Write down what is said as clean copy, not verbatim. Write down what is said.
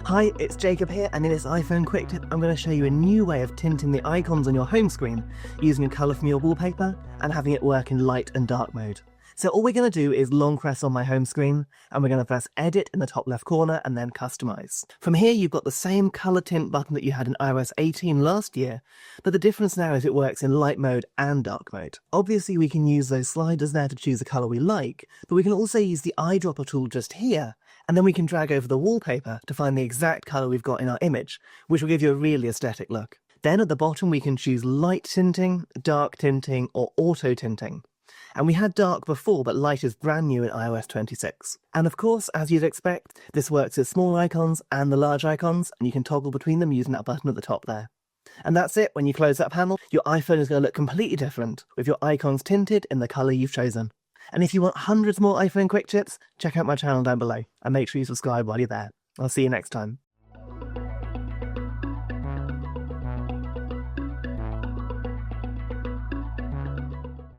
Hi, it's Jacob here, and in this iPhone quick tip, I'm going to show you a new way of tinting the icons on your home screen using a colour from your wallpaper and having it work in light and dark mode. So all we're going to do is long press on my home screen, and we're going to press Edit in the top left corner and then Customize. From here, you've got the same colour tint button that you had in iOS 18 last year, but the difference now is it works in light mode and dark mode. Obviously, we can use those sliders there to choose a colour we like, but we can also use the eyedropper tool just here, and then we can drag over the wallpaper to find the exact colour we've got in our image, which will give you a really aesthetic look. Then at the bottom, we can choose light tinting, dark tinting, or auto tinting. And we had dark before, but light is brand new in iOS 26. And of course, as you'd expect, this works with small icons and the large icons, and you can toggle between them using that button at the top there. And that's it. When you close that panel, your iPhone is going to look completely different, with your icons tinted in the colour you've chosen. And if you want hundreds more iPhone quick tips, check out my channel down below, and make sure you subscribe while you're there. I'll see you next time.